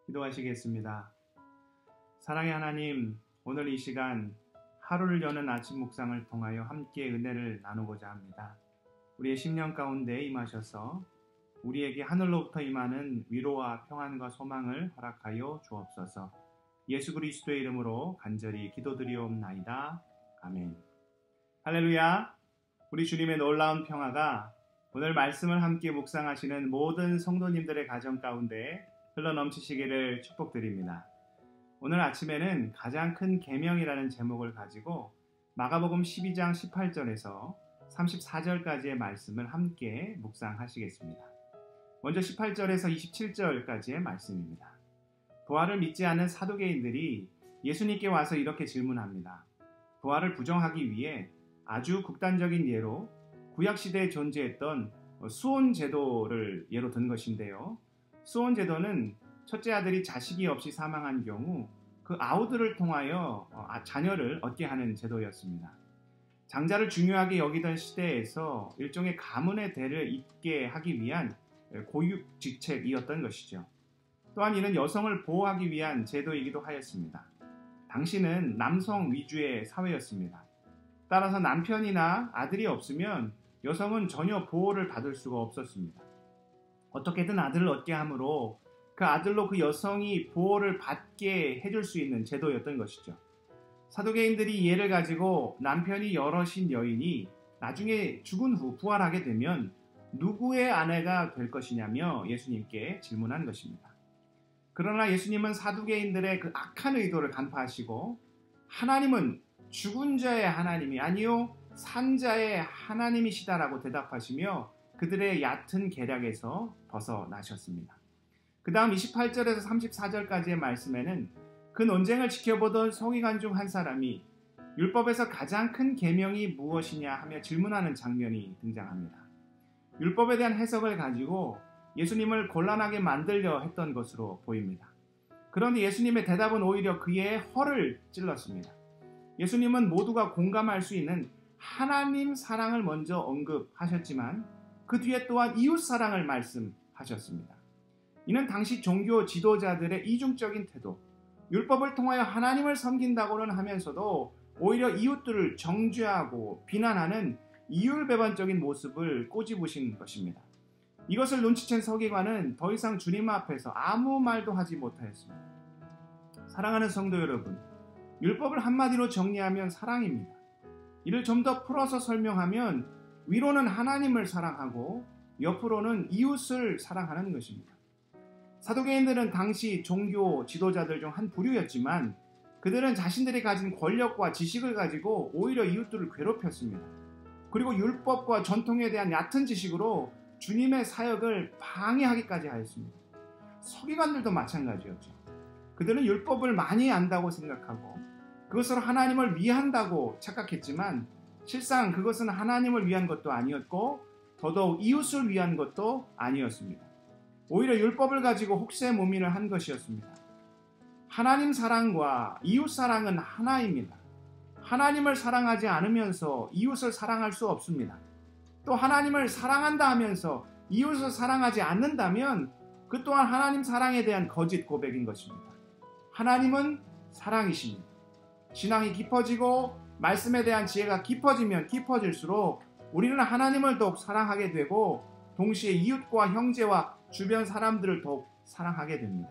기도하시겠습니다. 사랑의 하나님, 오늘 이 시간 하루를 여는 아침 묵상을 통하여 함께 은혜를 나누고자 합니다. 우리의 심령 가운데 임하셔서 우리에게 하늘로부터 임하는 위로와 평안과 소망을 허락하여 주옵소서. 예수 그리스도의 이름으로 간절히 기도드리옵나이다. 아멘. 할렐루야. 우리 주님의 놀라운 평화가 오늘 말씀을 함께 묵상하시는 모든 성도님들의 가정 가운데 흘러넘치시기를 축복드립니다. 오늘 아침에는 가장 큰 계명이라는 제목을 가지고 마가복음 12장 18절에서 34절까지의 말씀을 함께 묵상하시겠습니다. 먼저 18절에서 27절까지의 말씀입니다. 부활을 믿지 않는 사두개인들이 예수님께 와서 이렇게 질문합니다. 부활을 부정하기 위해 아주 극단적인 예로 구약시대에 존재했던 수혼제도를 예로 든 것인데요. 수혼제도는 첫째 아들이 자식이 없이 사망한 경우 그 아우들을 통하여 자녀를 얻게 하는 제도였습니다. 장자를 중요하게 여기던 시대에서 일종의 가문의 대를 잇게 하기 위한 고육직책이었던 것이죠. 또한 이는 여성을 보호하기 위한 제도이기도 하였습니다. 당시는 남성 위주의 사회였습니다. 따라서 남편이나 아들이 없으면 여성은 전혀 보호를 받을 수가 없었습니다. 어떻게든 아들을 얻게 하므로 그 아들로 그 여성이 보호를 받게 해줄 수 있는 제도였던 것이죠. 사두개인들이 이 예를 가지고 남편이 여럿인 여인이 나중에 죽은 후 부활하게 되면 누구의 아내가 될 것이냐며 예수님께 질문한 것입니다. 그러나 예수님은 사두개인들의 그 악한 의도를 간파하시고 하나님은 죽은 자의 하나님이 아니요 산 자의 하나님이시다라고 대답하시며 그들의 얕은 계략에서 벗어나셨습니다. 그 다음 28절에서 34절까지의 말씀에는 그 논쟁을 지켜보던 서기관 중 한 사람이 율법에서 가장 큰 계명이 무엇이냐 하며 질문하는 장면이 등장합니다. 율법에 대한 해석을 가지고 예수님을 곤란하게 만들려 했던 것으로 보입니다. 그런데 예수님의 대답은 오히려 그의 허를 찔렀습니다. 예수님은 모두가 공감할 수 있는 하나님 사랑을 먼저 언급하셨지만 그 뒤에 또한 이웃 사랑을 말씀하셨습니다. 이는 당시 종교 지도자들의 이중적인 태도, 율법을 통하여 하나님을 섬긴다고는 하면서도 오히려 이웃들을 정죄하고 비난하는 이율배반적인 모습을 꼬집으신 것입니다. 이것을 눈치챈 서기관은 더 이상 주님 앞에서 아무 말도 하지 못하였습니다. 사랑하는 성도 여러분, 율법을 한마디로 정리하면 사랑입니다. 이를 좀 더 풀어서 설명하면 위로는 하나님을 사랑하고 옆으로는 이웃을 사랑하는 것입니다. 사두개인들은 당시 종교 지도자들 중 한 부류였지만 그들은 자신들이 가진 권력과 지식을 가지고 오히려 이웃들을 괴롭혔습니다. 그리고 율법과 전통에 대한 얕은 지식으로 주님의 사역을 방해하기까지 하였습니다. 서기관들도 마찬가지였죠. 그들은 율법을 많이 안다고 생각하고 그것으로 하나님을 위한다고 착각했지만 실상 그것은 하나님을 위한 것도 아니었고 더더욱 이웃을 위한 것도 아니었습니다. 오히려 율법을 가지고 혹세무민을 한 것이었습니다. 하나님 사랑과 이웃 사랑은 하나입니다. 하나님을 사랑하지 않으면서 이웃을 사랑할 수 없습니다. 또 하나님을 사랑한다 하면서 이웃을 사랑하지 않는다면 그 또한 하나님 사랑에 대한 거짓 고백인 것입니다. 하나님은 사랑이십니다. 신앙이 깊어지고 말씀에 대한 지혜가 깊어지면 깊어질수록 우리는 하나님을 더욱 사랑하게 되고 동시에 이웃과 형제와 주변 사람들을 더욱 사랑하게 됩니다.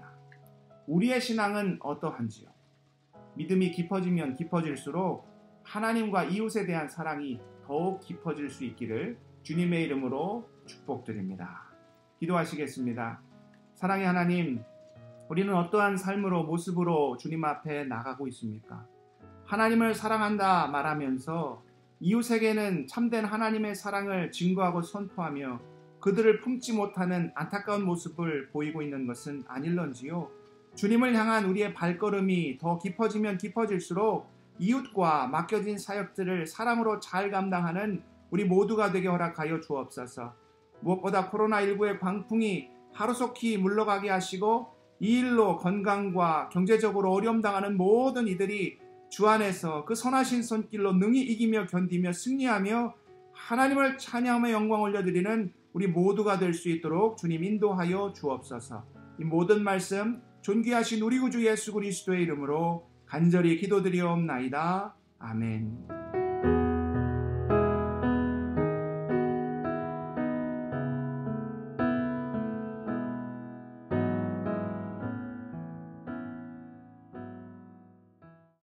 우리의 신앙은 어떠한지요? 믿음이 깊어지면 깊어질수록 하나님과 이웃에 대한 사랑이 더욱 깊어질 수 있기를 주님의 이름으로 축복드립니다. 기도하시겠습니다. 사랑의 하나님, 우리는 어떠한 삶으로 모습으로 주님 앞에 나가고 있습니까? 하나님을 사랑한다 말하면서 이웃에게는 참된 하나님의 사랑을 증거하고 선포하며 그들을 품지 못하는 안타까운 모습을 보이고 있는 것은 아닐런지요? 주님을 향한 우리의 발걸음이 더 깊어지면 깊어질수록 이웃과 맡겨진 사역들을 사랑으로 잘 감당하는 우리 모두가 되게 허락하여 주옵소서. 무엇보다 코로나19의 광풍이 하루속히 물러가게 하시고 이 일로 건강과 경제적으로 어려움 당하는 모든 이들이 주 안에서 그 선하신 손길로 능히 이기며 견디며 승리하며 하나님을 찬양하며 영광 올려드리는 우리 모두가 될 수 있도록 주님 인도하여 주옵소서. 이 모든 말씀 존귀하신 우리 구주 예수 그리스도의 이름으로 간절히 기도드리옵나이다. 아멘.